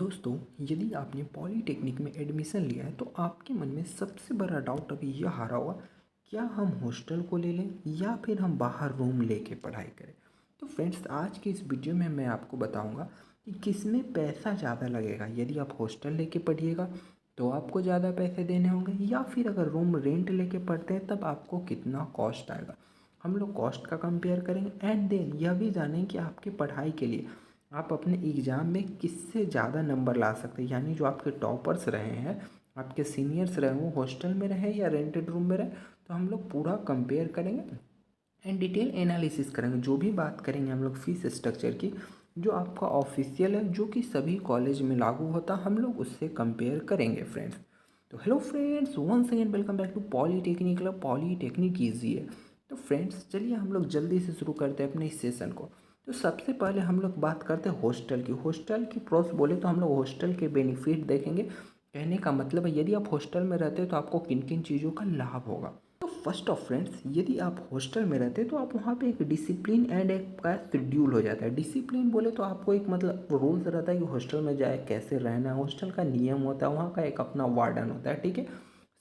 दोस्तों, यदि आपने पॉलीटेक्निक में एडमिशन लिया है तो आपके मन में सबसे बड़ा डाउट अभी यह आ रहा होगा, क्या हम हॉस्टल को ले लें या फिर हम बाहर रूम लेके पढ़ाई करें। तो फ्रेंड्स, आज की इस वीडियो में मैं आपको बताऊंगा कि किसमें पैसा ज़्यादा लगेगा। यदि आप हॉस्टल लेके पढ़िएगा तो आपको ज़्यादा पैसे देने होंगे, या फिर अगर रूम रेंट लेके पढ़ते हैं तब आपको कितना कॉस्ट आएगा। हम लोग कॉस्ट का कंपेयर करेंगे एंड देन यह भी जानेंगे कि आपकी पढ़ाई के लिए आप अपने एग्ज़ाम में किससे ज़्यादा नंबर ला सकते हैं। यानी जो आपके टॉपर्स रहे हैं, आपके सीनियर्स रहे, वो हॉस्टल में रहे या रेंटेड रूम में रहे, तो हम लोग पूरा कंपेयर करेंगे एंड डिटेल एनालिसिस करेंगे। जो भी बात करेंगे हम लोग फीस स्ट्रक्चर की, जो आपका ऑफिशियल है, जो कि सभी कॉलेज में लागू होता, हम लोग उससे कंपेयर करेंगे फ्रेंड्स। तो hello friends, once again welcome back to polytechnic club. Polytechnic easy है। तो फ्रेंड्स, चलिए हम लोग जल्दी से शुरू करते हैं अपने इस सेशन को। तो सबसे पहले हम लोग बात करते हैं हॉस्टल की। हॉस्टल की प्रोस बोले तो हम लोग हॉस्टल के बेनिफिट देखेंगे। कहने का मतलब है, यदि आप हॉस्टल में रहते हैं तो आपको किन किन चीज़ों का लाभ होगा। तो फर्स्ट ऑफ फ्रेंड्स, यदि आप हॉस्टल में रहते हैं तो आप वहाँ पे एक डिसिप्लिन एंड एक का शेड्यूल हो जाता है। डिसिप्लिन बोले तो आपको एक मतलब रूल्स रहता है कि हॉस्टल में जाए कैसे रहना है। हॉस्टल का नियम होता है, वहाँ का एक अपना वार्डन होता है, ठीक है।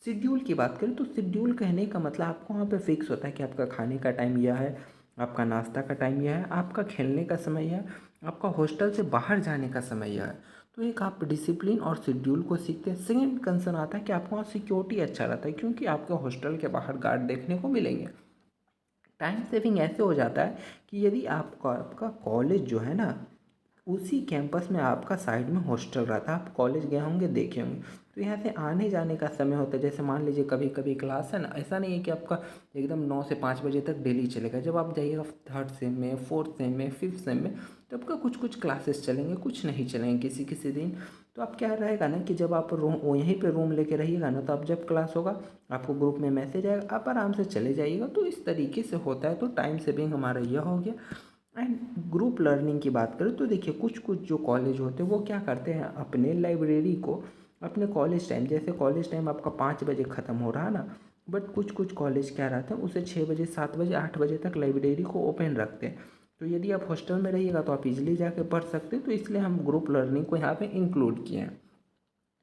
शेड्यूल की बात करें तो शेड्यूल कहने का मतलब आपको वहाँ पे फिक्स होता है कि आपका खाने का टाइम यह है, आपका नाश्ता का टाइम यह है, आपका खेलने का समय यह है, आपका हॉस्टल से बाहर जाने का समय यह है। तो एक आप डिसिप्लिन और शेड्यूल को सीखते हैं। सेकेंड कंसर्न आता है कि आपको वहाँ सिक्योरिटी अच्छा रहता है, क्योंकि आपके हॉस्टल के बाहर गार्ड देखने को मिलेंगे। टाइम सेविंग ऐसे हो जाता है कि यदि आपका आपका कॉलेज जो है ना, उसी कैंपस में आपका साइड में हॉस्टल रहता है। आप कॉलेज गए होंगे, देखे होंगे, तो यहाँ से आने जाने का समय होता है। जैसे मान लीजिए कभी कभी क्लास है ना, ऐसा नहीं है कि आपका एकदम 9 से 5 बजे तक डेली चलेगा। जब आप जाइएगा थर्ड सेम में, फोर्थ सेम में, फिफ्थ सेम में, तो आपका कुछ कुछ क्लासेस चलेंगे, कुछ नहीं चलेंगे किसी किसी दिन। तो आप क्या रहेगा ना कि जब आप रूम यहीं पे रूम लेके रहिएगा ना, तो आप जब क्लास होगा आपको ग्रुप में मैसेज आएगा, आप आराम से चले जाइएगा। तो इस तरीके से होता है। तो टाइम सेविंग हमारा यह हो गया। एंड ग्रुप लर्निंग की बात करें तो देखिए, कुछ कुछ जो कॉलेज होते हैं वो क्या करते हैं, अपने लाइब्रेरी को अपने कॉलेज टाइम, जैसे कॉलेज टाइम आपका 5 बजे ख़त्म हो रहा है ना, बट कुछ कुछ कॉलेज क्या रहते हैं, उसे 6 बजे, 7 बजे, 8 बजे तक लाइब्रेरी को ओपन रखते हैं। तो यदि आप हॉस्टल में रहिएगा तो आप इजीली जाके पढ़ सकते हैं। तो इसलिए हम ग्रुप लर्निंग को यहाँ पे इंक्लूड किए हैं।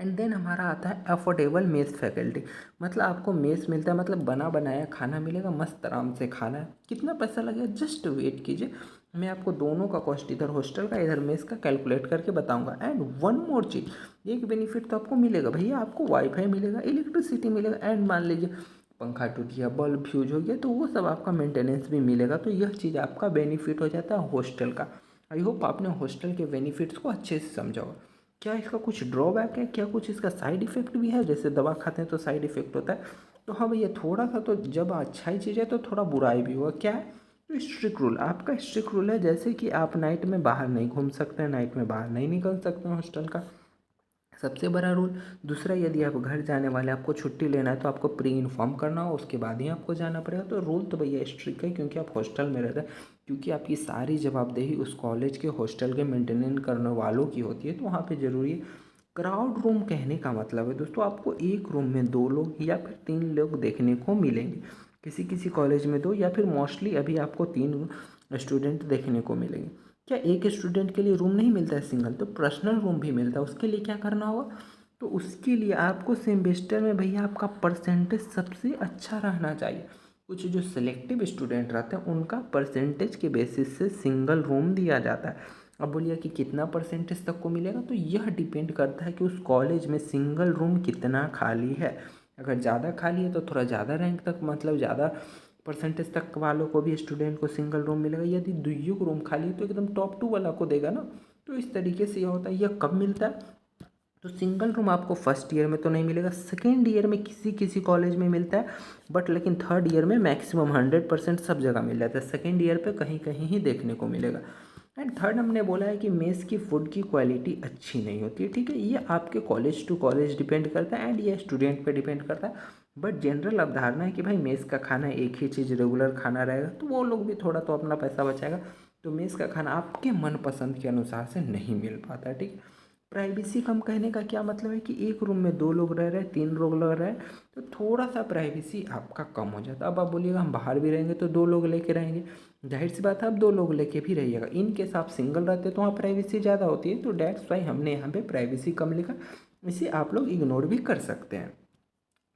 एंड देन हमारा आता है अफोर्डेबल मेस फैकल्टी। मतलब आपको मेस मिलता है, मतलब बना बनाया खाना मिलेगा, मस्त आराम से खाना है। कितना पैसा लगेगा, जस्ट वेट कीजिए, मैं आपको दोनों का कॉस्ट, इधर हॉस्टल का इधर मेस का, कैलकुलेट करके बताऊंगा। एंड वन मोर चीज़, एक बेनिफिट तो आपको मिलेगा भैया, आपको वाईफाई मिलेगा, इलेक्ट्रिसिटी मिलेगा। एंड मान लीजिए पंखा टूट गया, बल्ब फ्यूज हो गया, तो वो सब आपका मेंटेनेंस भी मिलेगा। तो यह चीज़ आपका बेनिफिट हो जाता है हॉस्टल का। आई होप आपने हॉस्टल के बेनिफिट्स को अच्छे से समझा होगा। क्या इसका कुछ ड्रॉबैक है, क्या कुछ इसका साइड इफ़ेक्ट भी है। जैसे दवा खाते हैं तो साइड इफ़ेक्ट होता है, तो हाँ भैया थोड़ा सा, तो जब अच्छा ही चीज़ है तो थोड़ा बुराई भी होगा। क्या है, तो स्ट्रिक्ट रूल, आपका स्ट्रिक्ट रूल है, जैसे कि आप नाइट में बाहर नहीं घूम सकते हैं, नाइट में बाहर नहीं निकल सकते हैं हॉस्टल का, सबसे बड़ा रूल। दूसरा, यदि आप घर जाने वाले, आपको छुट्टी लेना है तो आपको प्री इन्फॉर्म करना हो, उसके बाद ही आपको जाना पड़ेगा। तो रूल तो भैया स्ट्रिक्ट है, क्योंकि आप हॉस्टल में रहते हैं, क्योंकि आपकी सारी जवाबदेही उस कॉलेज के हॉस्टल के मेंटेनेंस करने वालों की होती है। तो वहाँ पे ज़रूरी है। क्राउड रूम कहने का मतलब है दोस्तों, आपको एक रूम में 2 लोग या फिर 3 लोग देखने को मिलेंगे। किसी किसी कॉलेज में 2, या फिर मोस्टली अभी आपको 3 स्टूडेंट देखने को मिलेंगे। क्या एक स्टूडेंट के लिए रूम नहीं मिलता है सिंगल, तो पर्सनल रूम भी मिलता है। उसके लिए क्या करना होगा, तो उसके लिए आपको सेमेस्टर में भैया आपका परसेंटेज सबसे अच्छा रहना चाहिए। कुछ जो सिलेक्टिव स्टूडेंट रहते हैं उनका परसेंटेज के बेसिस से सिंगल रूम दिया जाता है। अब बोलिए कि कितना परसेंटेज तक को मिलेगा, तो यह डिपेंड करता है कि उस कॉलेज में सिंगल रूम कितना खाली है। अगर ज़्यादा खाली है तो थोड़ा ज़्यादा रैंक तक, मतलब ज़्यादा परसेंटेज तक वालों को भी, स्टूडेंट को सिंगल रूम मिलेगा। यदि दुइयों रूम खाली है तो एकदम टॉप 2 वाला को देगा ना। तो इस तरीके से यह होता है। यह कब मिलता है, तो सिंगल रूम आपको फर्स्ट ईयर में तो नहीं मिलेगा, सेकेंड ईयर में किसी किसी कॉलेज में मिलता है, बट लेकिन थर्ड ईयर में मैक्सिमम 100% सब जगह मिल जाता है। सेकेंड ईयर पे कहीं कहीं ही देखने को मिलेगा। एंड थर्ड, हमने बोला है कि मेस की फूड की क्वालिटी अच्छी नहीं होती है, ठीक है। ये आपके कॉलेज टू कॉलेज डिपेंड करता है एंड ये स्टूडेंट पे डिपेंड करता है। बट जनरल अवधारणा है कि भाई मेस का खाना एक ही चीज़ रेगुलर खाना रहेगा, तो वो लोग भी थोड़ा तो अपना पैसा बचाएगा। तो मेस का खाना आपके मनपसंद के अनुसार से नहीं मिल पाता है, ठीक है। प्राइवेसी कम कहने का क्या मतलब है कि एक रूम में 2 लोग रह रहे हैं, 3 लोग रह रहे हैं, तो थोड़ा सा प्राइवेसी आपका कम हो जाता है। अब आप बोलिएगा हम बाहर भी रहेंगे तो 2 लोग लेके रहेंगे, ज़ाहिर सी बात है आप 2 लोग लेके भी रहिएगा। इन केस आप सिंगल रहते तो वहाँ प्राइवेसी ज़्यादा होती है, तो दैट्स वाई हमने यहाँ पे प्राइवेसी कम लिखा। इसे आप लोग इग्नोर भी कर सकते हैं।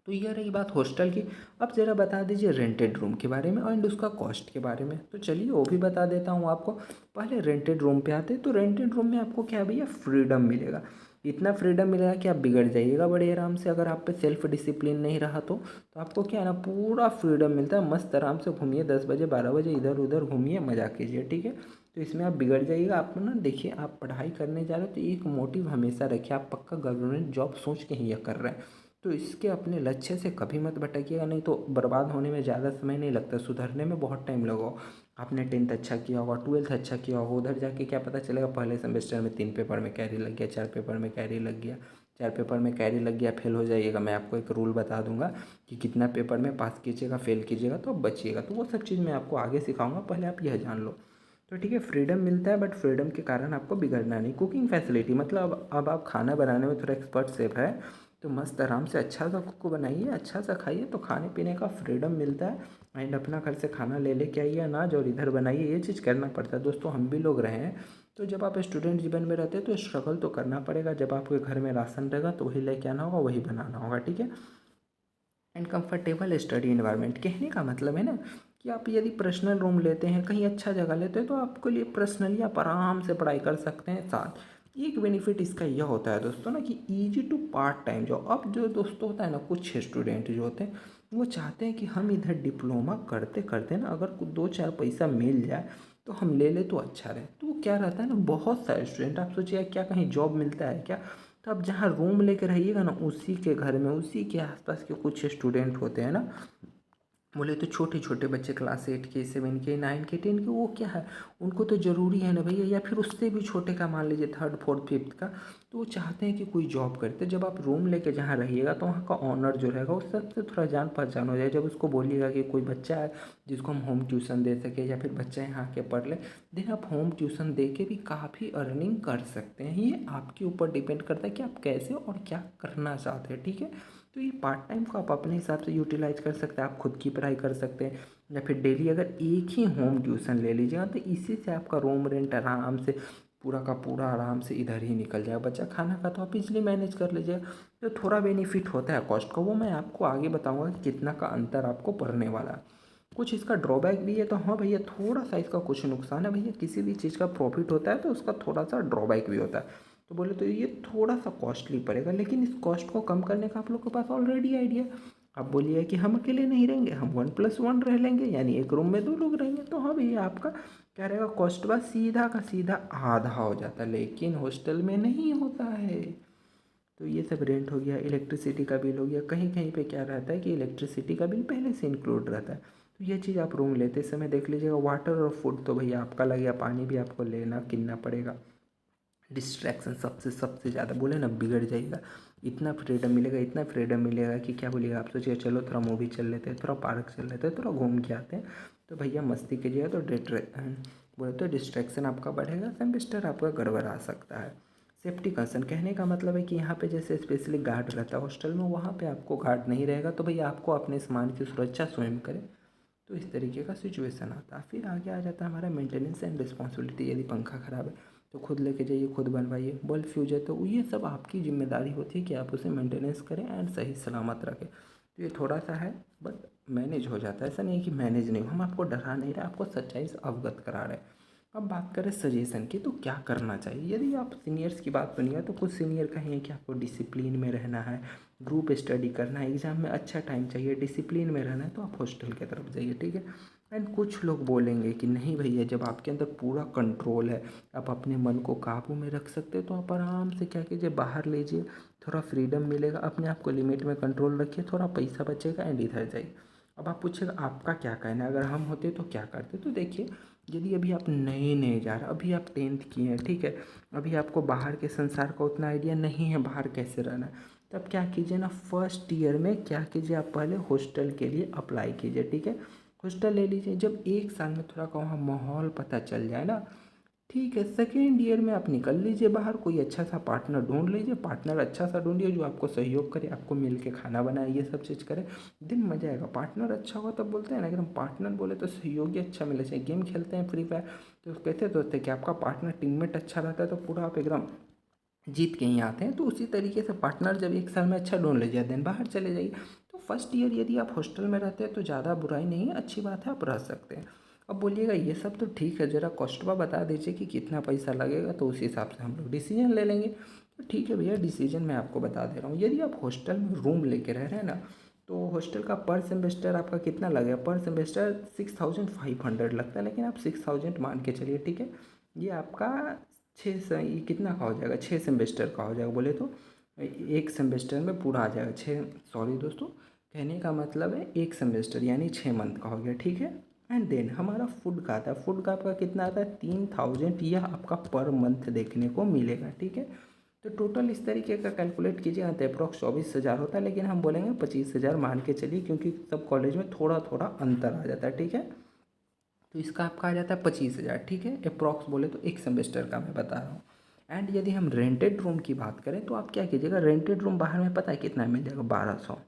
तो ये रही बात हॉस्टल की। अब ज़रा बता दीजिए रेंटेड रूम के बारे में एंड उसका कॉस्ट के बारे में। तो चलिए वो भी बता देता हूँ आपको। पहले रेंटेड रूम पे आते हैं, तो रेंटेड रूम में आपको क्या भैया फ्रीडम मिलेगा। इतना फ्रीडम मिलेगा कि आप बिगड़ जाइएगा बड़े आराम से, अगर आप पे सेल्फ डिसिप्लिन नहीं रहा तो आपको क्या है ना, पूरा फ्रीडम मिलता है। मस्त आराम से घूमिए, 10 बजे 12 बजे इधर उधर घूमिए, मज़ा कीजिए, ठीक है। तो इसमें आप बिगड़ जाइएगा। आप ना देखिए, आप पढ़ाई करने जा रहे हो तो एक मोटिव हमेशा रखिए, आप पक्का गवर्नमेंट जॉब सोच के ही ये कर रहे हैं। तो इसके अपने लक्ष्य से कभी मत भटकिएगा, नहीं तो बर्बाद होने में ज़्यादा समय नहीं लगता, सुधरने में बहुत टाइम लगा। आपने 10th अच्छा किया होगा, 12th अच्छा किया होगा, उधर जाके क्या पता चलेगा पहले सेमेस्टर में 3 पेपर में कैरी लग गया, 4 पेपर में कैरी लग गया, 4 पेपर में कैरी लग गया, फेल हो जाइएगा। मैं आपको एक रूल बता दूंगा कि कितना पेपर में पास कीजिएगा, फेल कीजिएगा तो आप बचिएगा। तो वो सब चीज़ मैं आपको आगे सिखाऊंगा, पहले आप यह जान लो। तो ठीक है, फ्रीडम मिलता है, बट फ्रीडम के कारण आपको बिगड़ना नहीं। कुकिंग फैसिलिटी मतलब अब आप खाना बनाने में थोड़ा एक्सपर्ट शेफ है, तो मस्त आराम से अच्छा सा खुद को बनाइए, अच्छा सा खाइए, तो खाने पीने का फ्रीडम मिलता है। एंड अपना घर से खाना ले लेके आइए अनाज और इधर बनाइए, ये चीज़ करना पड़ता है दोस्तों। हम भी लोग रहे हैं, तो जब आप स्टूडेंट जीवन में रहते हैं तो स्ट्रगल तो करना पड़ेगा। जब आपके घर में राशन रहेगा तो वही लेके आना होगा, वही बनाना होगा, ठीक है। एंड कंफर्टेबल स्टडी इन्वायरमेंट, कहने का मतलब है ना कि आप यदि पर्सनल रूम लेते हैं, कहीं अच्छा जगह लेते हैं, तो आपके लिए पर्सनली आप आराम से पढ़ाई कर सकते हैं। साथ एक बेनिफिट इसका यह होता है दोस्तों ना कि easy to part time job. अब जो दोस्तों होता है ना, कुछ स्टूडेंट जो होते हैं वो चाहते हैं कि हम इधर डिप्लोमा करते करते ना अगर कुछ 2-4 पैसा मिल जाए तो हम ले ले तो अच्छा रहे। तो वो क्या रहता है ना, बहुत सारे स्टूडेंट, आप सोचिए क्या कहीं जॉब मिलता है क्या। तो आप जहाँ रूम लेके रहिएगा ना, उसी के घर में उसी के आसपास के कुछ स्टूडेंट होते हैं ना, बोले तो छोटे छोटे बच्चे क्लास 8 के, 7 के, 9 के, 10 के, वो क्या है, उनको तो ज़रूरी है ना भैया, या फिर उससे भी छोटे का मान लीजिए 3rd 4th 5th का, तो वो चाहते हैं कि कोई जॉब करे। तो जब आप रूम लेके जहाँ रहिएगा तो वहाँ का ऑनर जो रहेगा उस सबसे थोड़ा जान पहचान हो जाए। जब उसको बोलिएगा कि कोई बच्चा है जिसको हम होम ट्यूशन दे सके, या फिर बच्चा यहाँ के पढ़ ले, देन आप होम ट्यूशन दे के भी काफ़ी अर्निंग कर सकते हैं। ये आपके ऊपर डिपेंड करता है कि आप कैसे और क्या करना चाहते हैं, ठीक है। तो ये पार्ट टाइम को आप अपने हिसाब से यूटिलाइज कर सकते हैं। आप खुद की पढ़ाई कर सकते हैं, या फिर डेली अगर एक ही होम ट्यूशन ले लीजिएगा तो इसी से आपका रूम रेंट आराम से पूरा का पूरा आराम से इधर ही निकल जाएगा। बच्चा खाना का तो आप इजली मैनेज कर लीजिएगा। तो थोड़ा बेनिफिट होता है कॉस्ट का, वो मैं आपको आगे बताऊँगा कि कितना का अंतर आपको पड़ने वाला है। कुछ इसका ड्रॉबैक भी है, तो हाँ भैया थोड़ा सा इसका कुछ नुकसान है। भैया किसी भी चीज़ का प्रॉफिट होता है तो उसका थोड़ा सा ड्रॉबैक भी होता है। तो बोले तो ये थोड़ा सा कॉस्टली पड़ेगा, लेकिन इस कॉस्ट को कम करने का आप लोग के पास ऑलरेडी आइडिया। आप बोलिए कि हम अकेले नहीं रहेंगे, हम 1+1 रह लेंगे, यानी एक रूम में 2 लोग रहेंगे। तो हाँ भैया आपका क्या रहेगा, कॉस्ट बस सीधा का सीधा आधा हो जाता है, लेकिन हॉस्टल में नहीं होता है। तो ये सब रेंट हो गया, इलेक्ट्रिसिटी का बिल हो गया। कहीं कहीं पे क्या रहता है कि इलेक्ट्रिसिटी का बिल पहले से इंक्लूड रहता है। तो ये चीज़ आप रूम लेते समय देख लीजिएगा। वाटर और फूड तो भैया आपका लग गया, पानी भी आपको लेना किनना पड़ेगा। डिस्ट्रैक्शन सबसे सबसे ज़्यादा, बोले ना बिगड़ जाएगा। इतना फ्रीडम मिलेगा, इतना फ्रीडम मिलेगा कि क्या बोलिएगा। आप सोचिए चलो थोड़ा मूवी चल लेते हैं, थोड़ा पार्क चल लेते हैं, थोड़ा घूम के आते हैं, तो भैया मस्ती कीजिएगा। तो बोले तो डिस्ट्रैक्शन आपका बढ़ेगा, सेमेस्टर आपका गड़बड़ा सकता है। सेफ्टी कंसर्न, कहने का मतलब है कि यहाँ पे जैसे स्पेशली गार्ड रहता है हॉस्टल में, वहाँ पे आपको गार्ड नहीं रहेगा, तो भैया आपको अपने सामान की सुरक्षा स्वयं करें। तो इस तरीके का सिचुएशन आता है। फिर आगे आ जाता है हमारा मेंटेनेंस एंड रिस्पॉन्सिबिलिटी। यदि पंखा ख़राब है तो खुद लेके जाइए, खुद बनवाइए। बल्ब फ्यूज है तो ये सब आपकी जिम्मेदारी होती है कि आप उसे मेंटेनेंस करें एंड सही सलामत रखें। तो ये थोड़ा सा है, बट मैनेज हो जाता है। ऐसा नहीं है कि मैनेज नहीं, हम आपको डरा नहीं रहे, आपको सच्चाई से अवगत करा रहे हैं। अब बात करें सजेशन की, तो क्या करना चाहिए। यदि आप सीनियर्स की बात सुनिए तो कुछ सीनियर कहेंगे कि आपको डिसिप्लिन में रहना है, ग्रुप स्टडी करना है, एग्ज़ाम में अच्छा टाइम चाहिए, डिसिप्लिन में रहना है, तो आप हॉस्टल की तरफ जाइए, ठीक है। एंड कुछ लोग बोलेंगे कि नहीं भैया, जब आपके अंदर पूरा कंट्रोल है, आप अपने मन को काबू में रख सकते हो, तो आप आराम से क्या कीजिए, बाहर लीजिए, थोड़ा फ्रीडम मिलेगा, अपने आप को लिमिट में कंट्रोल रखिए, थोड़ा पैसा बचेगा एंड इधर जाइए। अब आप पूछेगा आपका क्या कहना है, अगर हम होते तो क्या करते। तो देखिए, यदि अभी आप नए नए जा रहे, अभी आप 10th किए हैं, ठीक है, अभी आपको बाहर के संसार का उतना आइडिया नहीं है, बाहर कैसे रहना है, तब क्या कीजिए ना, फर्स्ट ईयर में क्या कीजिए, आप पहले हॉस्टल के लिए अप्लाई कीजिए, ठीक है। हॉस्टल ले लीजिए। जब 1 साल में थोड़ा का वहाँ माहौल पता चल जाए ना, ठीक है, सेकेंड ईयर में आप निकल लीजिए बाहर, कोई अच्छा सा पार्टनर ढूंढ लीजिए, पार्टनर अच्छा सा ढूंढिए जो आपको सहयोग करे, आपको मिल के खाना बनाए, ये सब चीज़ करे, दिन मजा आएगा। पार्टनर अच्छा होगा तब बोलते हैं ना, अगर हम पार्टनर बोले तो सहयोगी अच्छा मिले। चाहिए गेम खेलते हैं फ्री फायर, तो कैसे सोचते हैं कि आपका पार्टनर टीममेट अच्छा रहता है तो पूरा आप एकदम जीत के ही आते हैं। तो उसी तरीके से पार्टनर जब एक साल में अच्छा ढूंढ लीजिए, देन बाहर चले जाइए। तो फर्स्ट ईयर यदि आप हॉस्टल में रहते हैं तो ज़्यादा बुराई नहीं है, अच्छी बात है, आप रह सकते हैं। अब बोलिएगा ये सब तो ठीक है, ज़रा कॉस्टवा बता दीजिए कि कितना पैसा लगेगा, तो उस हिसाब से हम लोग डिसीजन ले लेंगे। तो ठीक है भैया, डिसीजन मैं आपको बता दे रहा हूँ। यदि आप हॉस्टल में रूम लेके रह रहे हैं ना, तो हॉस्टल का पर सेमेस्टर आपका कितना लगेगा, पर सेमेस्टर 6500 लगता है, लेकिन आप 6000 मान के चलिए, ठीक है। ये आपका छः से ये कितना का हो जाएगा, 6 सेमेस्टर का हो जाएगा बोले तो। एक सेमेस्टर में पूरा आ जाएगा छः, सॉरी दोस्तों, कहने का मतलब है एक सेमेस्टर यानी 6 मंथ का हो गया, ठीक है। एंड देन हमारा फूड का आता है, फूड का आपका कितना आता है, 3000 यह आपका पर मंथ देखने को मिलेगा, ठीक है। तो टोटल इस तरीके का कैलकुलेट कीजिएगा तो अप्रॉक्स 24,000 होता है, लेकिन हम बोलेंगे 25,000 मान के चलिए, क्योंकि सब कॉलेज में थोड़ा थोड़ा अंतर आ जाता है, ठीक है। तो इसका आपका आ जाता है 25,000, ठीक है, अप्रॉक्स बोले तो एक सेमेस्टर का मैं बता रहा हूँ। एंड यदि हम रेंटेड रूम की बात करें तो आप क्या कीजिएगा, रेंटेड रूम बाहर में पता है कितना मिल जाएगा, 1200,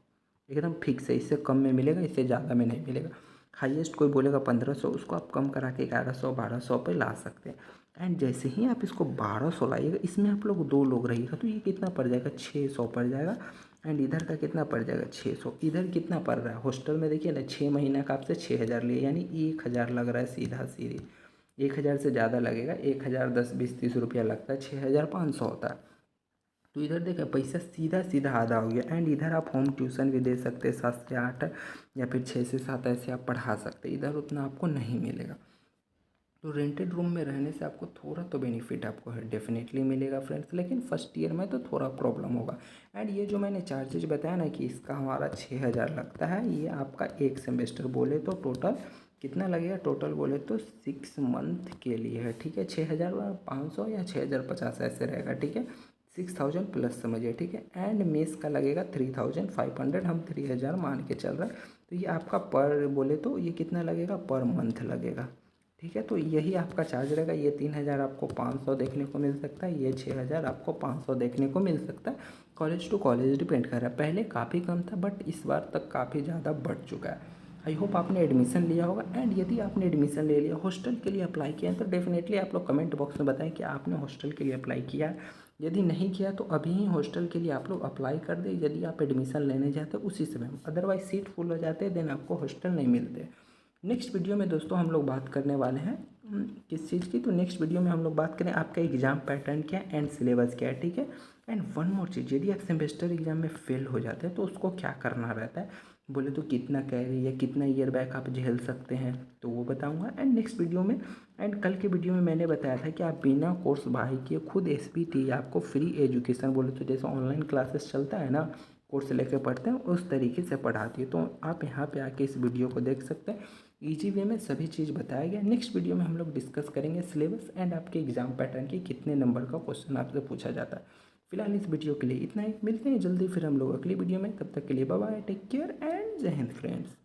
एकदम फिक्स है, इससे कम में मिलेगा, इससे ज़्यादा में नहीं मिलेगा। हाईएस्ट कोई बोलेगा 1500, उसको आप कम करा के 1100 1200 पे ला सकते हैं। एंड जैसे ही आप इसको 1200 लाइएगा, इसमें आप लोग 2 लोग रहिएगा, तो ये कितना पड़ जाएगा, 600 पड़ जाएगा। एंड इधर का कितना पड़ जाएगा, 600। इधर कितना पड़ रहा है हॉस्टल में, देखिए ना, 6 महीना का आपसे 6000 लिए, यानी 1000 लग रहा है सीधा सीधी। 1000 से ज़्यादा लगेगा, 1000 10 20 30 रुपया लगता है, 6500 होता है। तो इधर देखिए पैसा सीधा सीधा आधा हो गया। एंड इधर आप होम ट्यूशन भी दे सकते हैं, 7 से 8 या फिर 6 से 7 ऐसे आप पढ़ा सकते हैं, इधर उतना आपको नहीं मिलेगा। तो रेंटेड रूम में रहने से आपको थोड़ा तो बेनिफिट आपको है डेफिनेटली मिलेगा फ्रेंड्स, लेकिन फर्स्ट ईयर में तो थोड़ा प्रॉब्लम होगा। एंड ये जो मैंने चार्जेज बताया ना कि इसका हमारा 6,000 लगता है, ये आपका एक सेमेस्टर बोले तो टोटल कितना लगेगा, टोटल बोले तो 6 मंथ के लिए है, ठीक है। 6,500 या 6,050 ऐसे रहेगा, ठीक है। 6000 प्लस समझिए, ठीक है। एंड मेस का लगेगा 3500, हम 3000 मान के चल रहे हैं। तो ये आपका पर बोले तो ये कितना लगेगा, पर मंथ लगेगा, ठीक है। तो यही आपका चार्ज रहेगा। ये 3000 आपको 500 देखने को मिल सकता है, ये 6000 आपको 500 देखने को मिल सकता है। कॉलेज टू कॉलेज डिपेंड कर रहा है, पहले काफ़ी कम था बट इस बार तक काफ़ी ज़्यादा बढ़ चुका है। आई होप आपने एडमिशन लिया होगा। एंड यदि आपने एडमिशन ले लिया, हॉस्टल के लिए अप्लाई किया है, तो डेफिनेटली आप लोग कमेंट बॉक्स में बताएं कि आपने हॉस्टल के लिए अप्लाई किया है। यदि नहीं किया तो अभी ही हॉस्टल के लिए आप लोग अप्लाई कर दें, यदि आप एडमिशन लेने जाते उसी समय, अदरवाइज सीट फुल हो जाते हैं, देन आपको हॉस्टल नहीं मिलते। नेक्स्ट वीडियो में दोस्तों हम लोग बात करने वाले हैं किस चीज़ की, तो नेक्स्ट वीडियो में हम लोग बात करें आपका एग्ज़ाम पैटर्न क्या है एंड सिलेबस क्या है, ठीक है। एंड वन मोर चीज़, यदि आप सेमेस्टर एग्जाम में फेल हो जाते हैं तो उसको क्या करना रहता है, बोले तो कितना कैरी या कितना ईयर बैक आप झेल सकते हैं, तो वो बताऊंगा एंड नेक्स्ट वीडियो में। एंड कल के वीडियो में मैंने बताया था कि आप बिना कोर्स बाई किए खुद SPT आपको फ्री एजुकेशन, बोले तो जैसे ऑनलाइन क्लासेस चलता है ना, कोर्स लेके पढ़ते हैं उस तरीके से पढ़ाती है। तो आप यहाँ पे आके इस वीडियो को देख सकते हैं, इजी वे में सभी चीज़ बताया गया। नेक्स्ट वीडियो में हम लोग डिस्कस करेंगे सिलेबस एंड आपके एग्जाम पैटर्न की कितने नंबर का क्वेश्चन आपसे पूछा जाता है। फिलहाल इस वीडियो के लिए इतना ही, मिलते हैं जल्दी फिर हम लोग अगली वीडियो में, तब तक के लिए bye bye, take care and जय हिंद फ्रेंड्स।